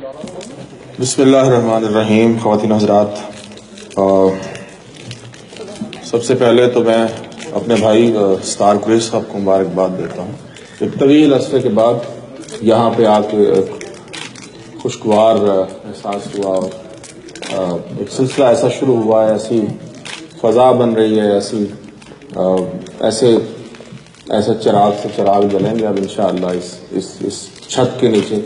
بسم اللہ الرحمن الرحیم. خواتین حضرات، سب سے پہلے تو میں اپنے بھائی ستار قریش صاحب کو مبارکباد دیتا ہوں. ایک طویل عرصے کے بعد یہاں پہ آ کے خوشگوار احساس ہوا اور ایک سلسلہ ایسا شروع ہوا ہے، ایسی فضا بن رہی ہے، ایسے چراغ سے چراغ جلیں گے اب انشاءاللہ اس چھت کے نیچے.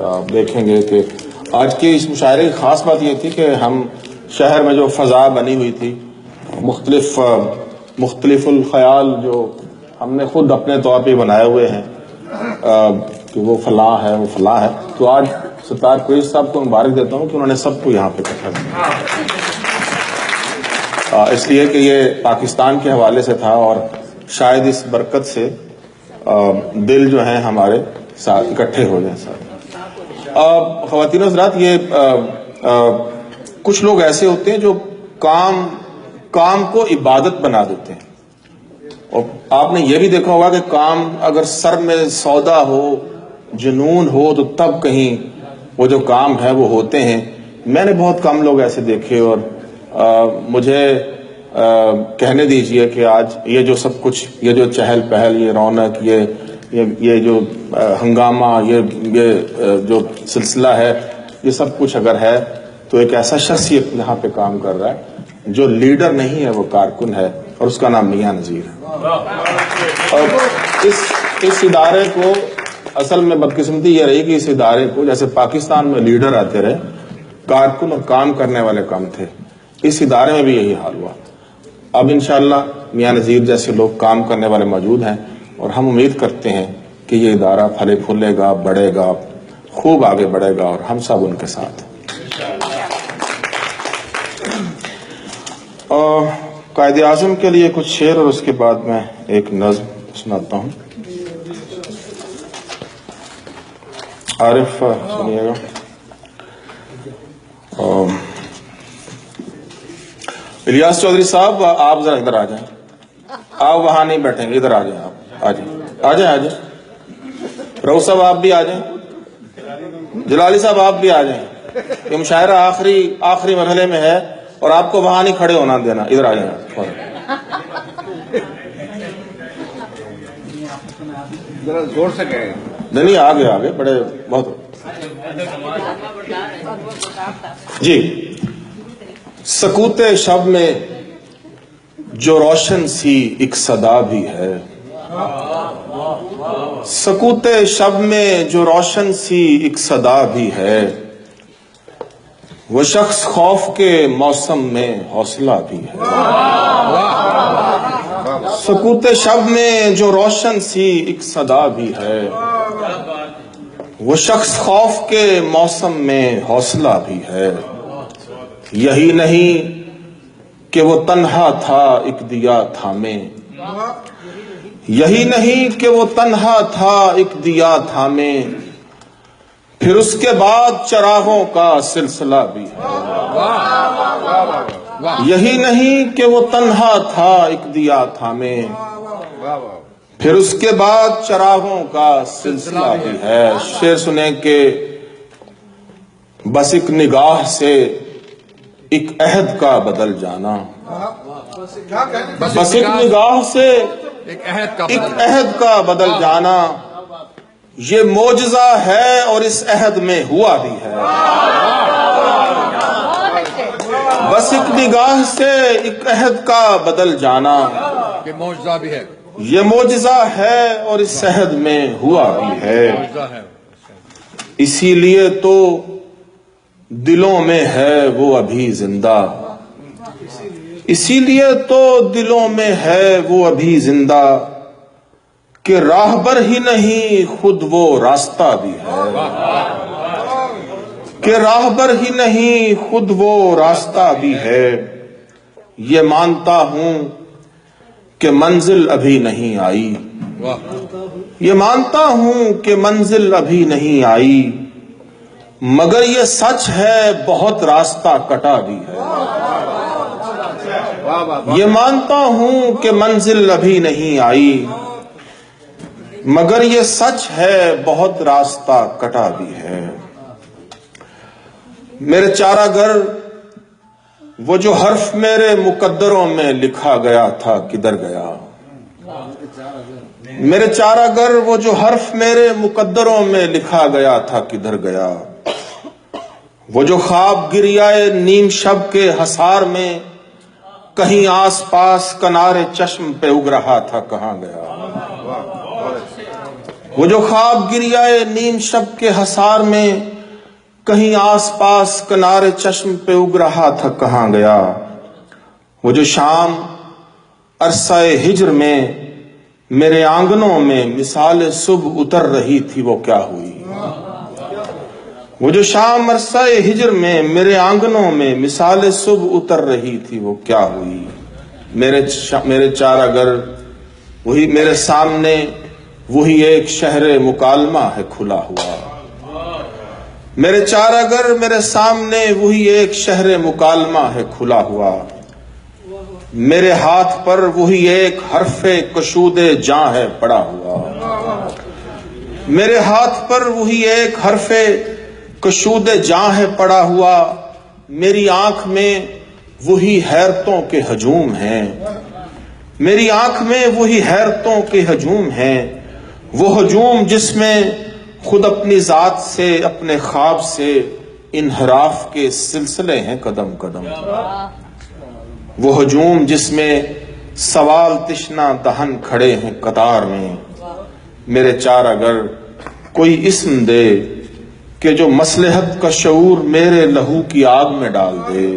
آپ دیکھیں گے کہ آج کے اس مشاعرے کی خاص بات یہ تھی کہ ہم شہر میں جو فضا بنی ہوئی تھی، مختلف الخیال جو ہم نے خود اپنے طور پہ بنائے ہوئے ہیں کہ وہ فلاں ہے وہ فلاں ہے، تو آج ستار قریش صاحب کو مبارک دیتا ہوں کہ انہوں نے سب کو یہاں پہ اکٹھا کیا، اس لیے کہ یہ پاکستان کے حوالے سے تھا اور شاید اس برکت سے دل جو ہیں ہمارے ساتھ اکٹھے ہو جائیں. ساتھ خواتین حضرات، یہ کچھ لوگ ایسے ہوتے ہیں جو کام کو عبادت بنا دیتے ہیں، اور آپ نے یہ بھی دیکھا ہوگا کہ کام اگر سر میں سودا ہو، جنون ہو، تو تب کہیں وہ جو کام ہے وہ ہوتے ہیں. میں نے بہت کم لوگ ایسے دیکھے، اور مجھے کہنے دیجئے کہ آج یہ جو سب کچھ، یہ جو چہل پہل، یہ رونق، یہ جو ہنگامہ، یہ جو سلسلہ ہے، یہ سب کچھ اگر ہے تو ایک ایسا شخص یہاں پہ کام کر رہا ہے جو لیڈر نہیں ہے، وہ کارکن ہے، اور اس کا نام میاں نذیر ہے. اور اس ادارے کو اصل میں بدقسمتی یہ رہی کہ اس ادارے کو، جیسے پاکستان میں لیڈر آتے رہے، کارکن اور کام کرنے والے کم تھے، اس ادارے میں بھی یہی حال ہوا. اب انشاءاللہ میاں نذیر جیسے لوگ کام کرنے والے موجود ہیں، اور ہم امید کرتے ہیں کہ یہ ادارہ پھلے پھولے گا، بڑھے گا، خوب آگے بڑھے گا، اور ہم سب ان کے ساتھ. قائد اعظم کے لیے کچھ شعر اور اس کے بعد میں ایک نظم سناتا ہوں. عارف سنیے گا. الیاس چودھری صاحب، آپ ذرا ادھر آ جائیں. آپ وہاں نہیں بیٹھیں گے، ادھر آ جائیں. آپ آ جائیں. رؤف صاحب آپ بھی آ جائیں. جلالی صاحب آپ بھی آ جائیں. یہ مشاعرہ آخری مرحلے میں ہے، اور آپ کو وہاں نہیں کھڑے ہونا دینا، ادھر آ جائیں. ذرا زور سے کہیں. نہیں، آگے بڑے بہت. جی. سکوت شب میں جو روشن سی ایک صدا بھی ہے، سکوت شب میں جو روشن سی ایک صدا بھی ہے، وہ شخص خوف کے موسم میں حوصلہ بھی ہے. سکوت شب میں جو روشن سی ایک صدا بھی ہے، وہ شخص خوف کے موسم میں حوصلہ بھی ہے. یہی نہیں کہ وہ تنہا تھا ایک دیا تھامے، یہی نہیں کہ وہ تنہا تھا ایک دیا تھامے، پھر اس کے بعد چراغوں کا سلسلہ بھی ہے. یہی نہیں کہ وہ تنہا تھا ایک دیا تھامے، پھر اس کے بعد چراغوں کا سلسلہ بھی ہے. شعر سنیں کہ بس ایک نگاہ سے ایک عہد کا بدل جانا، بس ایک نگاہ سے ایک عہد کا بدل جانا، یہ معجزہ ہے اور اس عہد میں ہوا بھی ہے. بس ایک نگاہ سے ایک عہد کا بدل جانا، یہ معجزہ بھی ہے، یہ معجزہ ہے اور اس عہد میں ہوا بھی ہے. اسی لیے تو دلوں میں ہے وہ ابھی زندہ، اسی لیے تو دلوں میں ہے وہ ابھی زندہ، کہ راہبر ہی نہیں خود وہ راستہ بھی ہے. کہ راہبر ہی نہیں خود وہ راستہ بھی ہے. یہ مانتا ہوں کہ منزل ابھی نہیں آئی، یہ مانتا ہوں کہ منزل ابھی نہیں آئی، مگر یہ سچ ہے بہت راستہ کٹا بھی ہے. یہ مانتا ہوں کہ منزل ابھی نہیں آئی، مگر یہ سچ ہے بہت راستہ کٹا بھی ہے. میرے چارہ گر وہ جو حرف میرے مقدروں میں لکھا گیا تھا کدھر گیا؟ میرے چارہ گر وہ جو حرف میرے مقدروں میں لکھا گیا تھا کدھر گیا؟ وہ جو خواب گریائے نیم شب کے حصار میں کہیں آس پاس کنارے چشم پہ اگ رہا تھا کہاں گیا؟ وہ جو خواب گریائے نیم شب کے حصار میں کہیں آس پاس کنارے چشم پہ اگ رہا تھا کہاں گیا؟ وہ جو شام عرصہ ہجر میں میرے آنگنوں میں مثال صبح اتر رہی تھی وہ کیا ہوئی؟ وہ جو شام عرصہ ہجر میں میرے آنگنوں میں مثال صبح اتر رہی تھی وہ کیا ہوئی؟ میرے چارہ گر وہی میرے سامنے وہی ایک شہر مکالمہ ہے کھلا ہوا۔ میرے چارہ گر میرے سامنے وہی ایک شہر مکالمہ ہے کھلا ہوا۔ میرے ہاتھ پر وہی ایک حرف کشود جاں ہے پڑا ہوا۔ میرے ہاتھ پر وہی ایک حرف کشود جاں ہے پڑا ہوا۔ میری آنکھ میں وہی حیرتوں کے ہجوم ہیں۔ میری آنکھ میں وہی حیرتوں کے ہجوم ہیں، وہ ہجوم جس میں خود اپنی ذات سے اپنے خواب سے انحراف کے سلسلے ہیں قدم قدم۔ وہ ہجوم جس میں سوال تشنا دہن کھڑے ہیں قطار میں۔ میرے چارہ گر کوئی اسم دے کہ جو مصلحت کا شعور میرے لہو کی آگ میں ڈال دے۔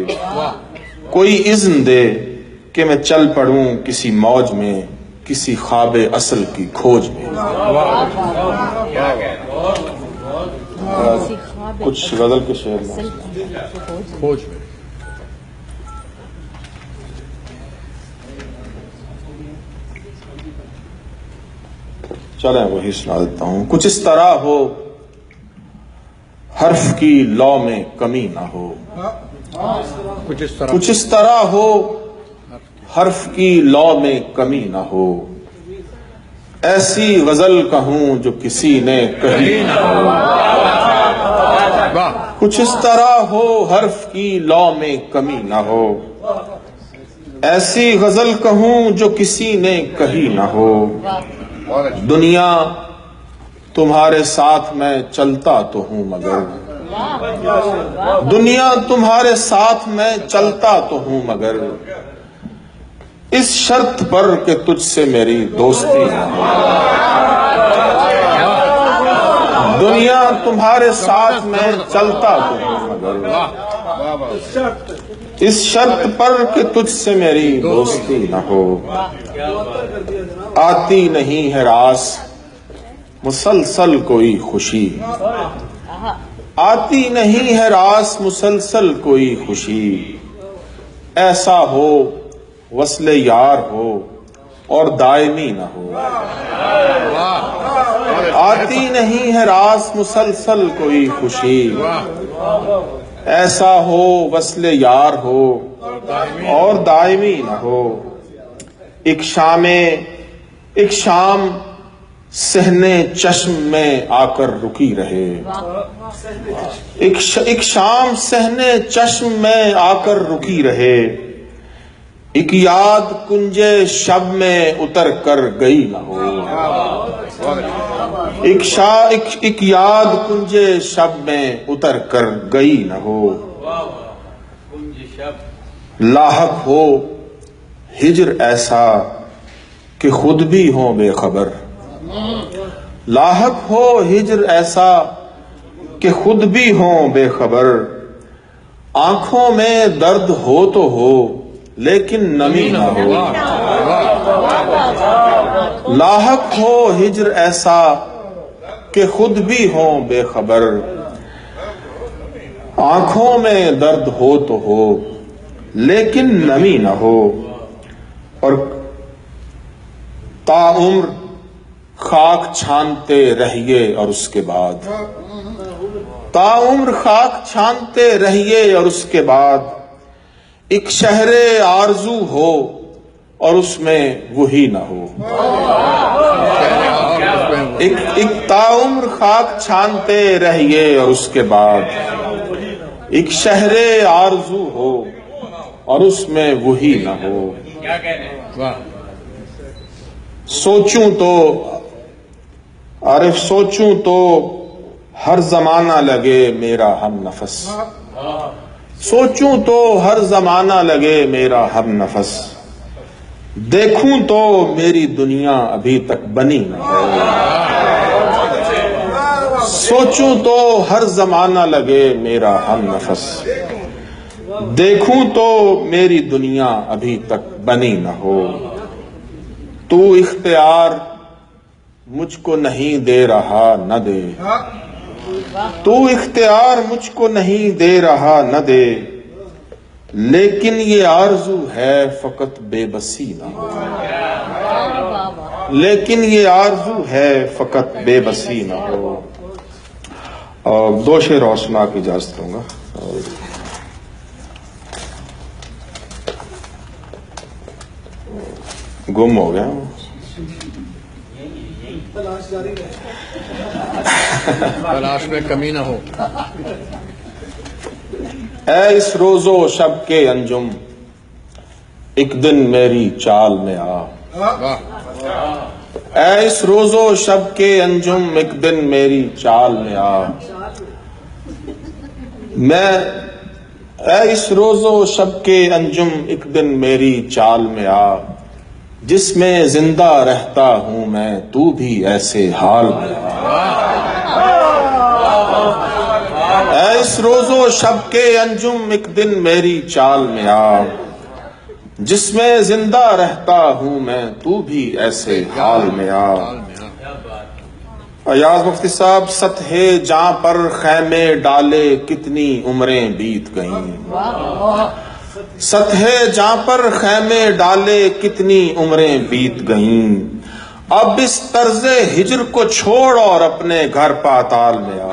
کوئی اذن دے کہ میں چل پڑوں کسی موج میں، کسی خواب اصل کی کھوج میں۔ کچھ غزل کے شعر کھوج میں چلیں وہی سنا دیتا ہوں۔ کچھ اس طرح ہو حرف کی لو میں کمی نہ ہو۔ کچھ اس طرح ہو حرف کی لو میں کمی نہ ہو۔ ایسی غزل کہوں جو کسی نے کہی نہ ہو۔ کچھ اس طرح ہو حرف کی لو میں کمی نہ ہو۔ ایسی غزل کہوں جو کسی نے کہی نہ ہو۔ دنیا تمہارے ساتھ میں چلتا تو ہوں مگر، دنیا تمہارے ساتھ میں چلتا تو ہوں مگر، اس شرط پر کہ تجھ سے میری دوستی نہ ہو۔ دنیا تمہارے ساتھ میں چلتا تو ہوں مگر، اس شرط پر کہ تجھ سے میری دوستی نہ ہو۔ آتی نہیں ہے راس مسلسل کوئی خوشی، آتی نہیں ہے راس مسلسل کوئی خوشی، ایسا ہو وصل یار ہو اور دائمی نہ ہو۔ آتی نہیں ہے راس مسلسل کوئی خوشی، ایسا ہو وصل یار ہو اور دائمی نہ ہو۔ ایک شام صحنے چشم میں آ کر رکی رہے، ایک شام صحنے چشم میں آ کر رکی رہے، ایک یاد کنجے شب میں اتر کر گئی نہ ہو۔ ایک یاد کنجے شب میں اتر کر گئی نہ ہو۔ لاحق ہو ہجر ایسا کہ خود بھی ہوں بے خبر، لاحق ہو ہجر ایسا کہ خود بھی ہوں بے خبر، آنکھوں میں درد ہو تو ہو لیکن نمی نہ ہو۔ لاحق ہو ہجر ایسا کہ خود بھی ہوں بے خبر، آنکھوں میں درد ہو تو ہو لیکن نمی نہ ہو۔ اور تا عمر خاک چھانتے رہیے اور اس کے بعد، تا عمر خاک چھانتے رہیے اور اس کے بعد، ایک شہر آرزو ہو اور اس میں وہی نہ ہو۔ ایک تا عمر خاک چھانتے رہیے اور اس کے بعد، ایک شہر آرزو ہو اور اس میں وہی نہ ہو. واہ. سوچوں تو عارف سوچوں تو ہر زمانہ لگے میرا ہم نفس. سوچوں تو ہر زمانہ لگے میرا ہم نفس. دیکھوں تو میری دنیا ابھی تک بنی نہ ہو. سوچوں تو ہر زمانہ لگے میرا ہم نفس. دیکھوں تو میری دنیا ابھی تک بنی نہ ہو. تو اختیار مجھ کو نہیں دے رہا نہ دے. تو اختیار مجھ کو نہیں دے رہا نہ دے. لیکن یہ آرزو ہے فقط بے بسی نہ ہو. لیکن یہ آرزو ہے فقط بے بسی نہ ہو. اور 2 شعر اور سنا کے اجازت دوں گا. گم ہو گیا. تلاش میں کمی نہ ہو. اے اس روز و شب کے انجم ایک دن میری چال میں آ. واہ. اے اس روز و شب کے انجم ایک دن میری چال میں آ. اے اس روز و شب کے انجم ایک دن میری چال میں آ. جس میں زندہ رہتا ہوں میں تو بھی ایسے حال میں آ. اے اس روز و شب کے انجم ایک دن میری چال میں آ. جس میں زندہ رہتا ہوں میں تو بھی ایسے حال میں آ. ایاز مفتی صاحب سطح جاں پر خیمے ڈالے کتنی عمریں بیت گئیں. سطح جاں پر خیمے ڈالے کتنی عمریں بیت گئیں. اب اس طرز ہجر کو چھوڑ اور اپنے گھر پاتال میں آ.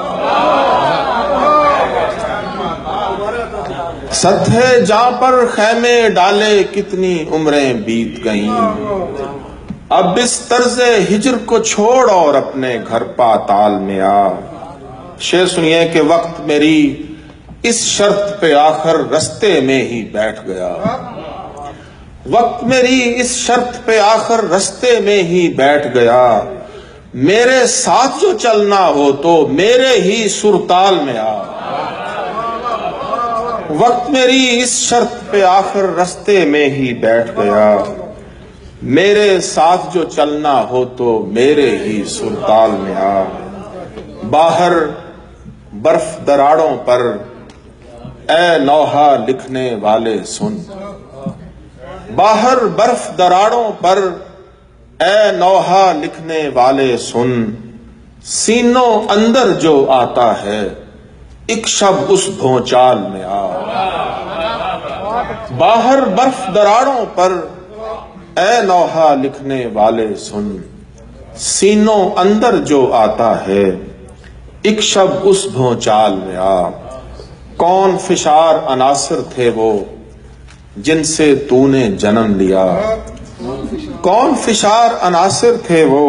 سطح جاں پر خیمے ڈالے کتنی عمریں بیت گئیں. اب اس طرز ہجر کو چھوڑ اور اپنے گھر پاتال میں آ. شعر سنیے کہ وقت میری اس شرط پہ آخر رستے میں ہی بیٹھ گیا. وقت میری اس شرط پہ آخر رستے میں ہی بیٹھ گیا. میرے ساتھ جو چلنا ہو تو میرے ہی سرتال میں آ. وقت میری اس شرط پہ آخر رستے میں ہی بیٹھ گیا. میرے ساتھ جو چلنا ہو تو میرے ہی سرتال میں آ. باہر برف دراڑوں پر اے نوحہ لکھنے والے سن. باہر برف دراڑوں پر اے نوحہ لکھنے والے سن. سینوں اندر جو آتا ہے ایک شب اس بھونچال میں آ. باہر برف دراڑوں پر اے نوحہ لکھنے والے سن. سینوں اندر جو آتا ہے ایک شب اس بھونچال میں آ. کون فشار عناصر تھے وہ جن سے تو نے جنم لیا. کون فشار عناصر تھے وہ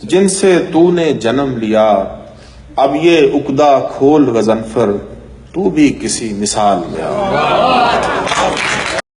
جن سے تو نے جنم لیا. اب یہ عقدہ کھول غضنفر تو بھی کسی مثال میں آ.